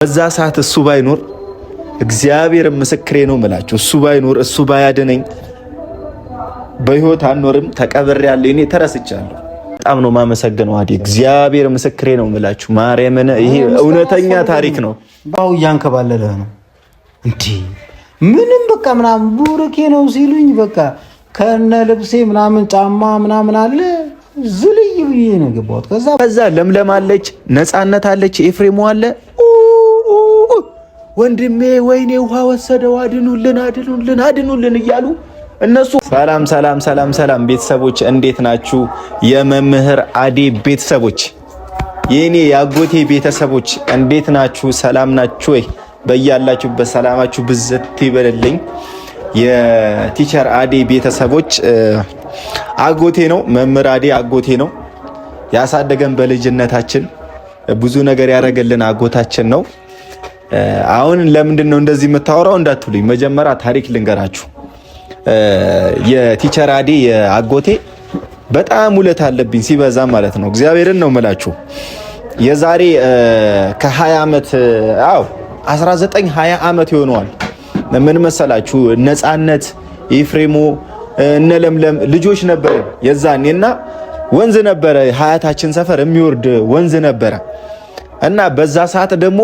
በዛ ሰዓት እሱ ባይኖር እግዚአብሔር ምስክሬ ነው የምላችሁ። እሱ ባይኖር እሱ ባያድነኝ በህይወት አንኖርም። ተቀብሬያለሁ፣ እኔ ተረስቻለሁ። በጣም ነው ማመሰግነው አዲ። እግዚአብሔር ምስክሬ ነው የምላችሁ። ማርያምን ይሄ እውነተኛ ታሪክ ነው። ባው ያንከባለለ ነው እንዴ? ምንም በቃ ምናምን ቡርኬ ነው ሲሉኝ በቃ ከነ ልብሴ ምናምን ጫማ ምናምን አለ ዝልይ ብዬ ነው ገባሁት። ከዛ ለምለም አለች፣ ነፃነት አለች፣ ኤፍሬም አለ። ወንድሜ ወይኔ ውሃ ወሰደው አድኑልን አድኑልን አድኑልን እያሉ እነሱ ሰላም ሰላም ሰላም ሰላም ቤተሰቦች እንዴት ናችሁ? የመምህር አዲ ቤተሰቦች፣ የኔ ያጎቴ ቤተሰቦች እንዴት ናችሁ? ሰላም ናችሁ ወይ? በያላችሁበት ሰላማችሁ ብዝት ይበልልኝ። የቲቸር አዲ ቤተሰቦች አጎቴ ነው መምህር አዲ አጎቴ ነው። ያሳደገን በልጅነታችን ብዙ ነገር ያደረገልን አጎታችን ነው። አሁን ለምንድን ነው እንደዚህ የምታወራው እንዳትሉኝ፣ መጀመሪያ ታሪክ ልንገራችሁ። የቲቸር አዲ አጎቴ በጣም ውለታ አለብኝ ሲበዛ ማለት ነው። እግዚአብሔርን ነው የምላችሁ። የዛሬ ከ20 ዓመት 19 20 ዓመት ይሆነዋል። ምን መሰላችሁ? ነፃነት ኤፍሬሞ እነ ለምለም ልጆች ነበረ የዛኔና ወንዝ ነበረ ሀያታችን ሰፈር የሚወርድ ወንዝ ነበረ እና በዛ ሰዓት ደግሞ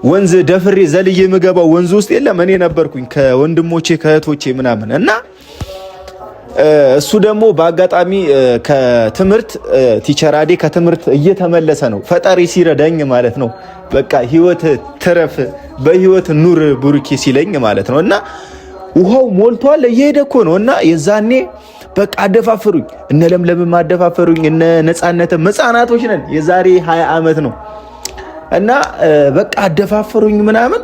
ወንዝ ደፍሬ ዘልዬ የምገባው ወንዝ ውስጥ የለም እኔ ነበርኩኝ ከወንድሞቼ ከእህቶቼ ምናምን እና እሱ ደግሞ በአጋጣሚ ከትምህርት ቲቸር አዲ ከትምህርት እየተመለሰ ነው። ፈጣሪ ሲረዳኝ ማለት ነው። በቃ ህይወት ትረፍ በህይወት ኑር ቡሩኬ ሲለኝ ማለት ነው እና ውሃው ሞልቷል እየሄደ እኮ ነው እና የዛኔ በቃ አደፋፈሩኝ። እነ ለምለም አደፋፈሩኝ፣ እነ ነፃነትም ህፃናቶች ነን። የዛሬ 20 ዓመት ነው እና በቃ አደፋፈሩኝ ምናምን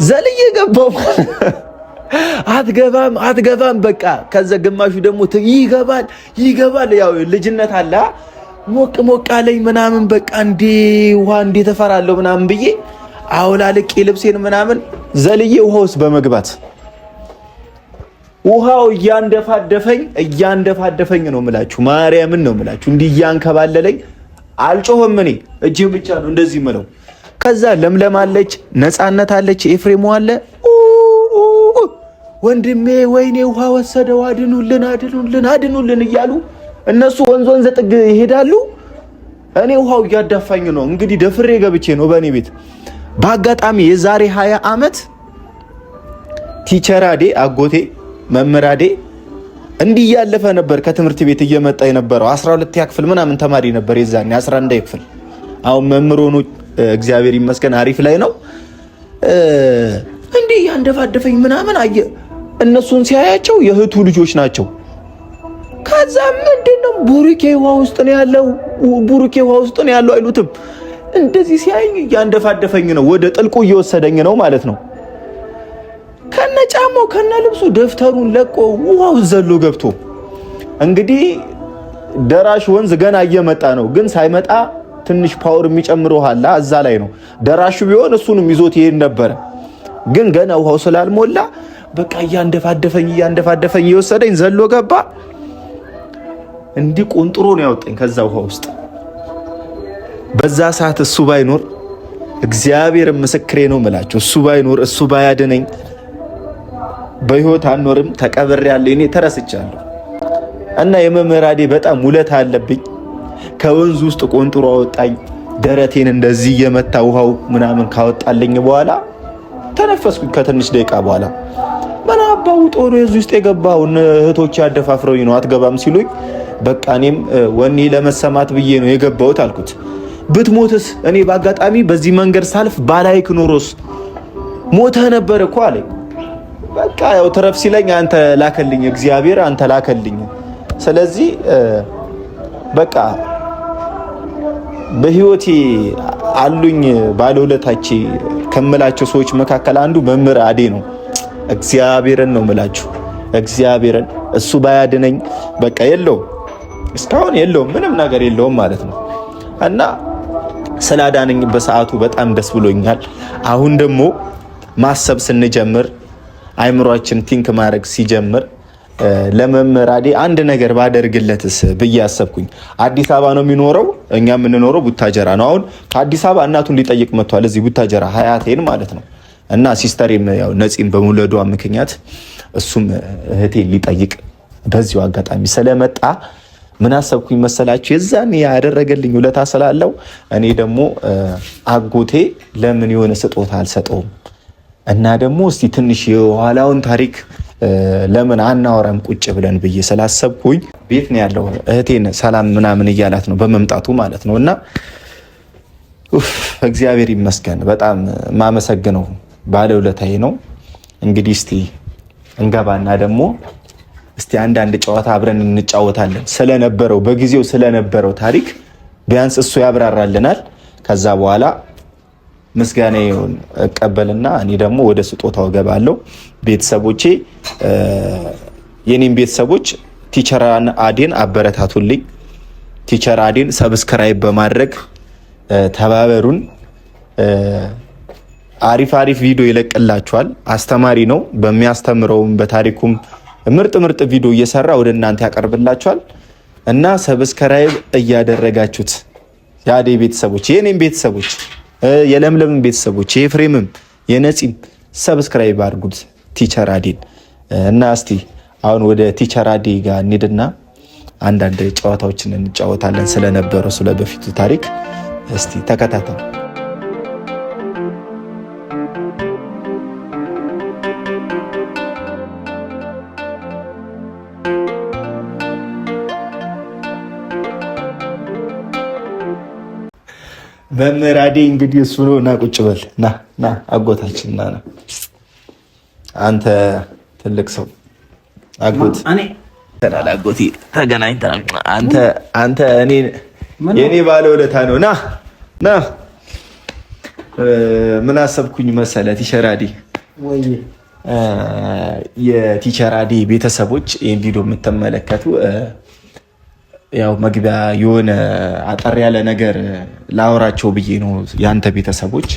ዘልዬ ገባው። አትገባም በቃ። ከዛ ግማሹ ደግሞ ይገባል። ያው ልጅነት አለ ሞቅ አለኝ ምናምን በቃ እንዴ ውሃ እንዴ ተፈራለሁ ምናምን ብዬ አውላልቄ ልብሴን ምናምን ዘልዬ ውሃ ውስጥ በመግባት ውሃው እያንደፋደፈኝ ነው የምላችሁ። ማርያምን ነው የምላችሁ። እንዲህ እያንከባለለኝ አልጮህም። እኔ እጄ ብቻ ነው እንደዚህ ምለው። ከዛ ለምለም አለች፣ ነፃነት አለች፣ ኤፍሬም አለ። ወንድሜ ወይኔ ውሃ ወሰደው አድኑልን አድኑልን አድኑልን እያሉ እነሱ ወንዝ ጥግ ይሄዳሉ። እኔ ውሃው እያዳፋኝ ነው። እንግዲህ ደፍሬ ገብቼ ነው በእኔ ቤት። በአጋጣሚ የዛሬ 20 ዓመት ቲቸር አዲ አጎቴ መምህር አዲ እንዲህ ያለፈ ነበር ከትምህርት ቤት እየመጣ የነበረው 12ኛ ክፍል ምናምን ተማሪ ነበር የዛኔ 11ኛ ክፍል። አሁን መምህር ሆኖ እግዚአብሔር ይመስገን አሪፍ ላይ ነው። እንዲህ ያንደፋደፈኝ ምናምን አየ። እነሱን ሲያያቸው የእህቱ ልጆች ናቸው። ከዛ ምንድነው ቡሩኬ ውሃ ውስጥ ነው ያለው አይሉትም። እንደዚህ ሲያየኝ ያንደፋደፈኝ ነው፣ ወደ ጥልቁ እየወሰደኝ ነው ማለት ነው። ከነ ጫማው ከነ ልብሱ ደፍተሩን ለቆ ውሃው ዘሎ ገብቶ እንግዲህ ደራሽ ወንዝ ገና እየመጣ ነው። ግን ሳይመጣ ትንሽ ፓወር የሚጨምረው አለ እዛ ላይ ነው። ደራሹ ቢሆን እሱንም ይዞት ይሄድ ነበር። ግን ገና ውሃው ስላልሞላ በቃ እያንደፋደፈኝ እየወሰደኝ ዘሎ ገባ። እንዲህ ቁንጥሮ ነው ያወጣኝ ከዛ ውሃ ውስጥ። በዛ ሰዓት እሱ ባይኖር እግዚአብሔር ምስክሬ ነው የምላችሁ። እሱ ባይኖር እሱ ባያድነኝ በህይወት አንኖርም። ተቀብሬያለሁ፣ እኔ ተረስቻለሁ። እና የመምህር አዲ በጣም ውለታ አለብኝ። ከወንዝ ውስጥ ቆንጥሮ አወጣኝ። ደረቴን እንደዚህ እየመታ ውሃው ምናምን ካወጣልኝ በኋላ ተነፈስኩኝ። ከትንሽ ደቂቃ በኋላ ምን አባው ጦር የዚህ ውስጥ የገባው እህቶቼ አደፋፍረውኝ ነው አትገባም ሲሉኝ በቃ እኔም ወኔ ለመሰማት ብዬ ነው የገባሁት አልኩት። ብትሞትስ? እኔ በአጋጣሚ በዚህ መንገድ ሳልፍ ባላይክ ኖሮስ ሞተ ነበር እኮ አለኝ። በቃ ያው ተረፍ ሲለኝ አንተ ላከልኝ እግዚአብሔር አንተ ላከልኝ። ስለዚህ በቃ በህይወቴ አሉኝ ባለውለታቼ ከመላቸው ሰዎች መካከል አንዱ መምህር አዲ ነው። እግዚአብሔርን ነው የምላችሁ። እግዚአብሔርን እሱ ባያድነኝ በቃ የለውም፣ እስካሁን የለውም፣ ምንም ነገር የለውም ማለት ነው። እና ስላዳነኝ በሰዓቱ በጣም ደስ ብሎኛል። አሁን ደግሞ ማሰብ ስንጀምር አይምሮአችን ቲንክ ማድረግ ሲጀምር ለመምህራዴ አንድ ነገር ባደርግለትስ ብዬ አሰብኩኝ። አዲስ አበባ ነው የሚኖረው፣ እኛ የምንኖረው ቡታጀራ ነው። አሁን ከአዲስ አበባ እናቱን ሊጠይቅ መጥቷል፣ እዚህ ቡታጀራ ሀያቴን ማለት ነው። እና ሲስተሬም ያው ነፂን በመውለዷ ምክንያት እሱም እህቴን ሊጠይቅ በዚሁ አጋጣሚ ስለመጣ ምን አሰብኩኝ መሰላችሁ? የዛን ያደረገልኝ ውለታ ስላለው እኔ ደግሞ አጎቴ ለምን የሆነ ስጦታ አልሰጠውም እና ደግሞ እስቲ ትንሽ የኋላውን ታሪክ ለምን አናወራም ቁጭ ብለን ብዬ ስላሰብኩኝ ቤት ነው ያለው። እህቴን ሰላም ምናምን እያላት ነው በመምጣቱ ማለት ነው። እና እግዚአብሔር ይመስገን በጣም ማመሰግነው ባለውለታዬ ነው። እንግዲህ እስቲ እንገባና ደግሞ እስቲ አንዳንድ ጨዋታ አብረን እንጫወታለን። ስለነበረው በጊዜው ስለነበረው ታሪክ ቢያንስ እሱ ያብራራልናል። ከዛ በኋላ ምስጋናዬን እቀበልና እኔ ደግሞ ወደ ስጦታው እገባለሁ። ቤተሰቦቼ የኔም ቤተሰቦች ቲቸር አዴን አበረታቱልኝ። ቲቸር አዴን ሰብስክራይብ በማድረግ ተባበሩን። አሪፍ ቪዲዮ ይለቅላችኋል። አስተማሪ ነው። በሚያስተምረውም በታሪኩም ምርጥ ቪዲዮ እየሰራ ወደ እናንተ ያቀርብላችኋል እና ሰብስክራይብ እያደረጋችሁት የአዴ ቤተሰቦች፣ የኔም ቤተሰቦች፣ የለምለምም ቤተሰቦች፣ የፍሬምም የነፂም ሰብስክራይብ አድርጉት ቲቸር አዴን እና እስቲ አሁን ወደ ቲቸር አዴ ጋር እንሂድና አንዳንድ ጨዋታዎችን እንጫወታለን ስለነበረው ስለ በፊቱ ታሪክ። እስቲ ተከታተሉ። መምህራዴ እንግዲህ እሱ ነው። እና ቁጭ በል ና አጎታችን ና አንተ ትልቅ ሰው አጎት አጎቴ ተገናኝተናል። አንተ እኔ የኔ ባለውለታ ነው። ና ምን አሰብኩኝ መሰለ ቲቸር አዴ የቲቸር አዴ ቤተሰቦች ይህን ቪዲዮ የምትመለከቱ ያው መግቢያ የሆነ አጠር ያለ ነገር ላወራቸው ብዬ ነው። ያንተ ቤተሰቦች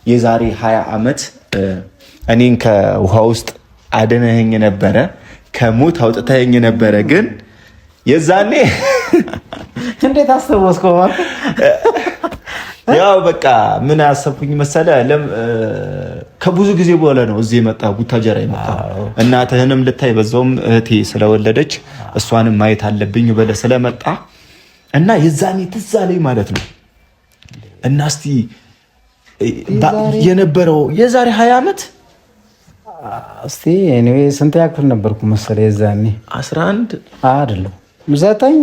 የዛሬ 20 ዓመት እኔን ከውሃ ውስጥ አድነኸኝ ነበረ፣ ከሞት አውጥተኸኝ ነበረ። ግን የዛኔ እንዴት አስተዋስከው? ያው በቃ ምን አሰብኩኝ መሰለ ከብዙ ጊዜ በኋላ ነው እዚህ የመጣ ቡታጀራ የመጣ እናትህንም ልታይ በዛውም እህቴ ስለወለደች እሷንም ማየት አለብኝ ብለህ ስለመጣ እና የዛኔ ትዝ አለኝ ማለት ነው። እና እስቲ የነበረው የዛሬ 20 ዓመት እስቲ ኤኒዌይ ስንት ያክል ነበርኩ መሰለ የዛኔ? 11 አይደለም 9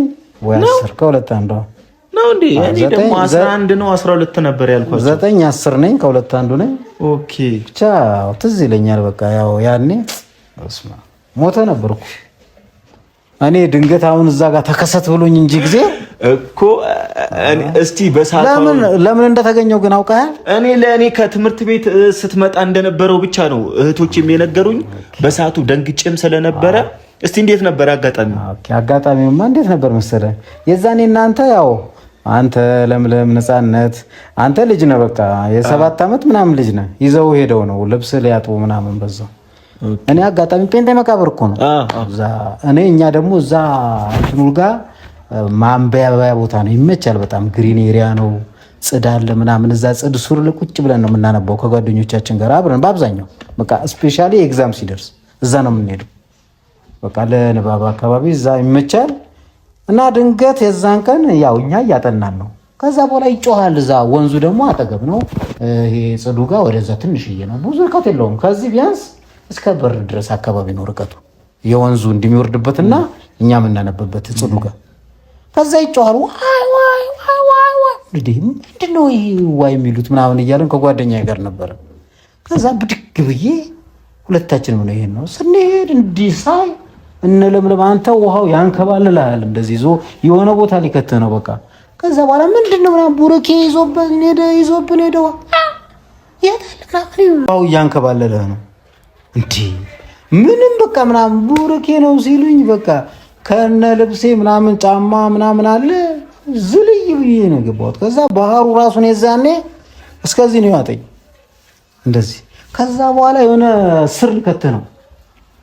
ወይ 10 ከሁለት አንዷ ነው እንዴ? እኔ ደግሞ 11 ነው 12 ነበር ያልኳቸው። 9 10 ነኝ ከሁለት አንዱ ነኝ። ኦኬ ብቻ ትዝ ይለኛል። በቃ ያው ያኔ እስማ ሞተ ነበርኩ እኔ ድንገት አሁን እዛ ጋር ተከሰት ብሎኝ እንጂ ጊዜ እኮ እስቲ በሳቱ ለምን እንደተገኘው ግን አውቃለሁ። ለእኔ ከትምህርት ቤት ስትመጣ እንደነበረው ብቻ ነው እህቶችም የነገሩኝ። በሳቱ ደንግጬም ስለነበረ እስቲ እንዴት ነበር አጋጣሚ? አጋጣሚውማ እንዴት ነበር መሰለህ? የዛኔ እናንተ ያው አንተ ለምለም ነፃነት አንተ ልጅ ነህ፣ በቃ የ7 ዓመት ምናምን ልጅ ነህ። ይዘው ሄደው ነው ልብስ ሊያጥቡ ምናምን በዛው። እኔ አጋጣሚ ጴንጤ መቃብር እኮ ነው እዛ። እኛ ደግሞ እዛ እንትኑ ጋር ማንበያ ቦታ ነው፣ ይመቻል በጣም ግሪን ኤሪያ ነው፣ ጽድ አለ ምናምን። እዛ ጽድ ሱር ቁጭ ብለን ነው የምናነበው ከጓደኞቻችን ጋር አብረን። በአብዛኛው በቃ ስፔሻሊ ኤግዛም ሲደርስ እዛ ነው የምንሄደው። በቃ ለንባብ አካባቢ እዛ ይመቻል። እና ድንገት የዛን ቀን ያው እኛ እያጠናን ነው። ከዛ በኋላ ይጮሃል። እዛ ወንዙ ደግሞ አጠገብ ነው፣ ይሄ ጽዱ ጋር ወደዛ ትንሽዬ ነው፣ ብዙ ርቀት የለውም። ከዚህ ቢያንስ እስከ በር ድረስ አካባቢ ነው ርቀቱ፣ የወንዙ እንደሚወርድበትና እኛ የምናነብበት ጽዱ ጋር። ከዛ ይጮሃል፣ ዋይ ዋይ ዋይ ዋይ ዋይ እንዴ ምንድነው ይሄ ዋይ የሚሉት ምናምን እያለን ከጓደኛዬ ጋር ነበረ። ከዛ ብድግ ብዬ ሁለታችንም ነው ይሄን ነው ስንሄድ እንዲህ ሳይ እነ ለምለም አንተ ውሃው ያንከባልላል እንደዚህ ይዞ የሆነ ቦታ ሊከተህ ነው በቃ። ከዛ በኋላ ምንድነው ምናምን ቡሩኬ ይዞብን ሄደው ውሃው ያንከባለለ ነው እንዴ ምንም በቃ ምናምን ቡሩኬ ነው ሲሉኝ በቃ ከነ ልብሴ ምናምን ጫማ ምናምን አለ ዝልይ ብዬ ነው ገባሁት። ከዛ ባህሩ ራሱን የዛኔ እስከዚህ ነው ያጠኝ እንደዚህ። ከዛ በኋላ የሆነ ስር ልከተህ ነው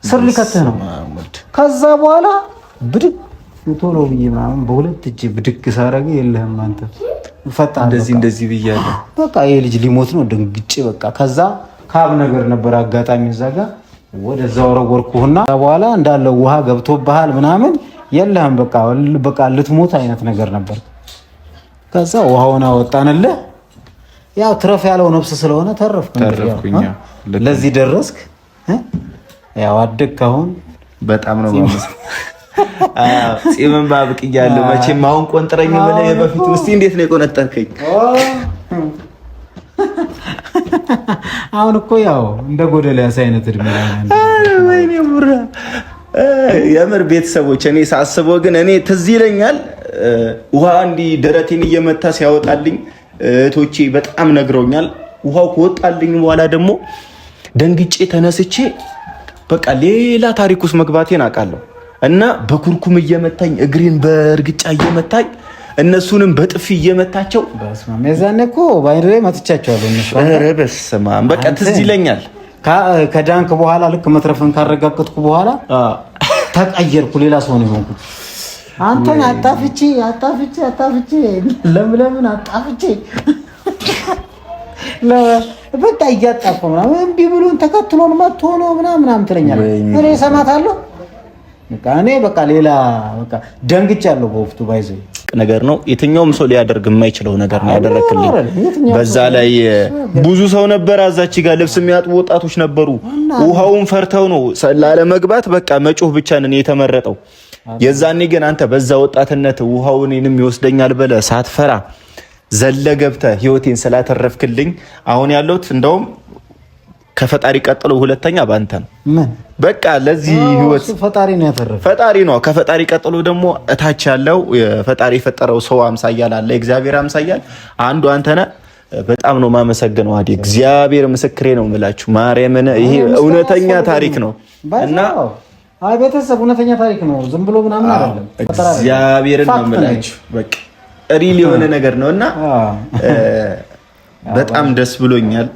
ስር ሊከትህ ነው። ከዛ በኋላ ብድግ ቶሎ ብዬ ምናምን በሁለት እጄ ብድግ ሳረገ የለህም አንተ ፈጣ እንደዚህ ብያለሁ። በቃ ይሄ ልጅ ሊሞት ነው ደንግጬ በቃ ከዛ ካብ ነገር ነበር አጋጣሚ እዛ ጋር ወደዛ ወረወርኩህና በኋላ እንዳለ ውሃ ገብቶብሃል ምናምን የለህም በቃ ልትሞት አይነት ነገር ነበር። ከዛ ውሃውን አወጣንልህ። ያው ትረፍ ያለው ነፍስ ስለሆነ ተረፍኩኝ። ለዚህ ደረስክ። ያው አደግክ። አሁን በጣም ነው ማለት ጺምን ባብቅያለሁ። መቼም አሁን ቆንጥረኝ ማለት በፊት ውስጥ እንዴት ነው የቆነጠርከኝ? አሁን እኮ ያው እንደ ጎደልያስ አይነት እድሜ ላይ ወይኔ ቡራ የምር ቤተሰቦች እኔ ሳስበው ግን እኔ ትዝ ይለኛል ውሃ እንዲህ ደረቴን እየመታ ሲያወጣልኝ እህቶቼ በጣም ነግረውኛል። ውሃው ከወጣልኝ በኋላ ደግሞ ደንግጬ ተነስቼ በቃ ሌላ ታሪክ ውስጥ መግባቴን አውቃለሁ እና በኩርኩም እየመታኝ እግሬን በእርግጫ እየመታኝ እነሱንም በጥፊ እየመታቸው በስማም የዛኔ እኮ ባይሬ መትቻቸዋለሁ። እነሱ ኧረ በስመ አብ በቃ ትዝ ይለኛል። ከዳንክ በኋላ ልክ መትረፍን ካረጋገጥኩ በኋላ ተቀየርኩ። ሌላ ሰው ነው የሆንኩት። አንተን አጣፍቼ ለምለምን አጣፍቼ በቃ እያጣፈ ምናምን እምቢ ብሎን ተከትሎን መጥቶ ነው ምናምን ትለኛለህ። እኔ እሰማታለሁ። እኔ በቃ ሌላ በቃ ደንግጫለሁ። በወቅቱ ባይዘው ነገር ነው። የትኛውም ሰው ሊያደርግ የማይችለው ነገር ነው ያደረክልኝ። በዛ ላይ ብዙ ሰው ነበር አዛች ጋር ልብስ የሚያጥቡ ወጣቶች ነበሩ። ውሃውን ፈርተው ነው ላለመግባት በቃ መጮህ ብቻ ነው የተመረጠው። የዛኔ ግን አንተ በዛ ወጣትነት ውሃውን እኔንም ይወስደኛል ብለህ ሳትፈራ ዘለገብተህ ህይወቴን ስላተረፍክልኝ አሁን ያለሁት እንደውም ከፈጣሪ ቀጥሎ ሁለተኛ ባንተ ነው። በቃ ለዚህ ህይወት ፈጣሪ ነው ያተረፈ። ፈጣሪ ነው። ከፈጣሪ ቀጥሎ ደግሞ እታች ያለው ፈጣሪ የፈጠረው ሰው አምሳያል አለ፣ እግዚአብሔር አምሳያል አንዱ አንተ ነህ። በጣም ነው ማመሰግነው። አዲ እግዚአብሔር ምስክሬ ነው የምላችሁ ማርያምን፣ ይሄ እውነተኛ ታሪክ ነው እና አይ ቤተሰብ እውነተኛ ታሪክ ነው፣ ዝም ብሎ ምናምን አይደለም። እግዚአብሔርን ነው የምላችሁ በቃ ሪል የሆነ ነገር ነውና በጣም ደስ ብሎኛል።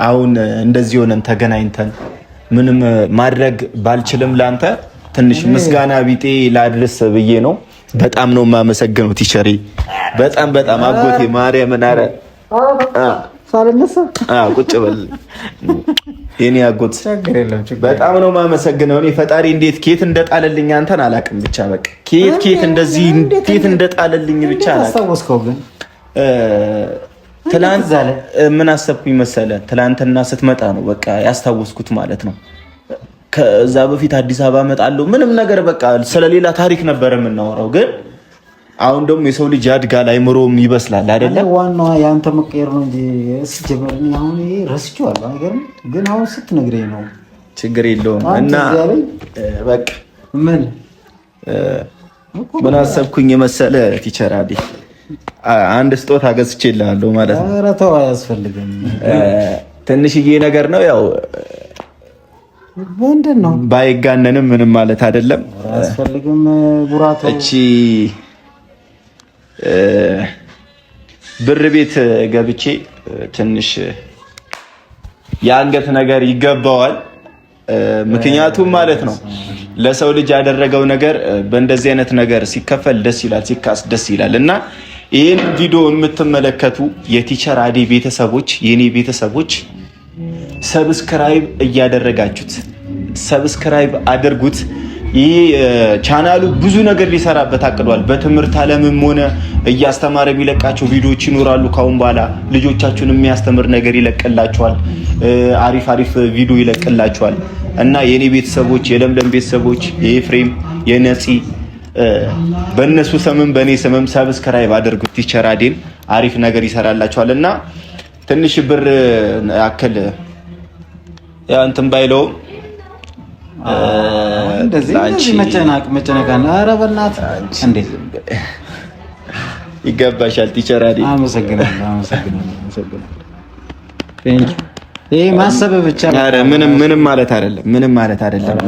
አሁን እንደዚህ ሆነን ተገናኝተን ምንም ማድረግ ባልችልም ላንተ ትንሽ ምስጋና ቢጤ ላድርስ ብዬ ነው። በጣም ነው የማመሰግነው ቲቸሪ። በጣም አጎቴ ማርያምን አረ ቁጭ በል የኔ አጎት በጣም ነው የማመሰግነው። እኔ ፈጣሪ እንዴት ኬት እንደጣለልኝ አንተን አላውቅም። ብቻ በቃ ኬት እንደዚህ ኬት እንደጣለልኝ ብቻ አላውቅም። ትላንት ምን አሰብኩኝ መሰለህ? ትላንትና ስትመጣ ነው በቃ ያስታወስኩት ማለት ነው። ከዛ በፊት አዲስ አበባ እመጣለሁ ምንም ነገር በቃ ስለሌላ ታሪክ ነበር የምናወራው። ግን አሁን ደግሞ የሰው ልጅ ያድጋል፣ አይምሮም ይበስላል አይደለ? ዋናው ያንተ መቀየር ነው እንጂ ሲጀመርኝ አሁን ይሄ ረስቼዋለሁ። አይገርም? ግን አሁን ስትነግረኝ ነው ችግር የለውም። እና በቃ ምን አሰብኩኝ መሰለህ ቲቸር አዲ አንድ ስጦታ ገዝቼልሃለሁ ማለት ነው። ኧረ ተው አያስፈልግም። ትንሽዬ ነገር ነው ያው ምንድን ነው ባይጋነንም ምንም ማለት አይደለም። አያስፈልግም። ቡራቶ እቺ ብር ቤት ገብቼ ትንሽ የአንገት ነገር ይገባዋል። ምክንያቱም ማለት ነው ለሰው ልጅ ያደረገው ነገር በእንደዚህ አይነት ነገር ሲከፈል ደስ ይላል፣ ሲካስ ደስ ይላል። እና ይህን ቪዲዮ የምትመለከቱ የቲቸር አዲ ቤተሰቦች፣ የኔ ቤተሰቦች ሰብስክራይብ እያደረጋችሁት ሰብስክራይብ አድርጉት። ይህ ቻናሉ ብዙ ነገር ሊሰራበት አቅዷል። በትምህርት ዓለምም ሆነ እያስተማረ የሚለቃቸው ቪዲዮዎች ይኖራሉ። ካሁን በኋላ ልጆቻችሁን የሚያስተምር ነገር ይለቅላችኋል። አሪፍ ቪዲዮ ይለቅላችኋል። እና የኔ ቤተሰቦች፣ የለምለም ቤተሰቦች፣ የኤፍሬም የነፂ በእነሱ ስምም በእኔ ስምም ሰብስክራይብ አድርጉት። ቲቸር አዲን አሪፍ ነገር ይሰራላችኋል። እና ትንሽ ብር ያክል ያ እንትን ባይለው እንደዚህ መጨነቃና ኧረ በእናትህ እንዴት ይገባሻል ቲቸር አዲን። አመሰግናለሁ። ይሄ ማሰብ ብቻ ኧረ ምንም ማለት አይደለም።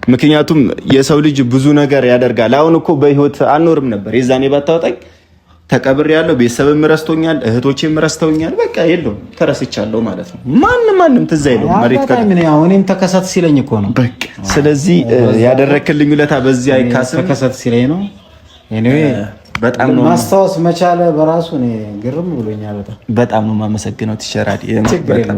ምክንያቱም የሰው ልጅ ብዙ ነገር ያደርጋል። አሁን እኮ በህይወት አልኖርም ነበር የዛኔ ባታወጣኝ ተቀብሬ ያለው ቤተሰብም ረስቶኛል፣ እህቶቼም ረስተውኛል። በቃ የለውም ተረስቻለሁ ማለት ነው። ማንም ትዝ አይልም። መሬት እኔም ተከሰት ሲለኝ እኮ ነው በቃ። ስለዚህ ያደረክልኝ ውለታ በዚህ አይካስም። ተከሰት ሲለኝ ነው በጣም ነው ማስታወስ መቻለ በራሱ እኔ ግርም ብሎኛል። በጣም ነው የማመሰግነው ቲቸራዲ፣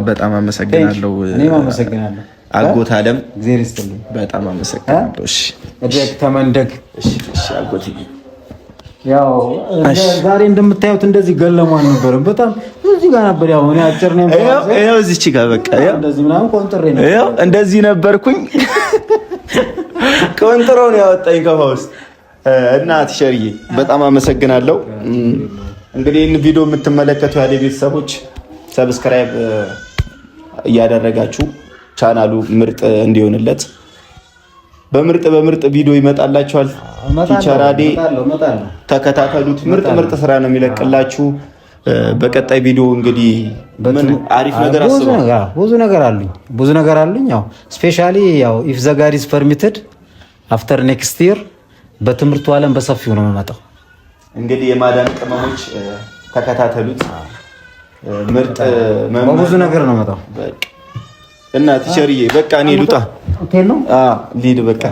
በጣም አመሰግናለሁ። እኔም አመሰግናለሁ። አጎት አለም እግዚአብሔር ይስጥልኝ። በጣም አመሰግናለሁ። እሺ እደግ ተመንደግ። እሺ አጎት ያው ዛሬ እንደምታዩት እንደዚህ ገለሙ አልነበረም። በጣም እዚህ ጋር ነበር። ያው እኔ አጭር ነኝ። ያው እዚች ጋር በቃ ያው እንደዚህ ምናምን ቆንጥሬ ነው። ያው እንደዚህ ነበርኩኝ። ቆንጥሮን ያወጣኝ ከፋ ውስጥ እና ቲቸርዬ በጣም አመሰግናለሁ። እንግዲህ ይህን ቪዲዮ የምትመለከቱ ያለ ቤተሰቦች ሰብስክራይብ እያደረጋችሁ ቻናሉ ምርጥ እንዲሆንለት በምርጥ ቪዲዮ ይመጣላችኋል። ቲቸራዲ ተከታተሉት። ምርጥ ስራ ነው የሚለቅላችሁ። በቀጣይ ቪዲዮ እንግዲህ ምን አሪፍ ነገር አስባለሁ። ብዙ ነገር አሉኝ። ያው ስፔሻሊ ያው ኢፍ ዘ ጋድ ኢዝ ፐርሚትድ አፍተር ኔክስት ይር በትምህርቱ ዓለም በሰፊው ነው የምመጣው። እንግዲህ የማዳን ቅመሞች ተከታተሉት። ምርጥ ብዙ ነገር ነው የምመጣው እና ቲቸርዬ በቃ እኔ ልውጣ። ኦኬ ነው ሊድ በቃ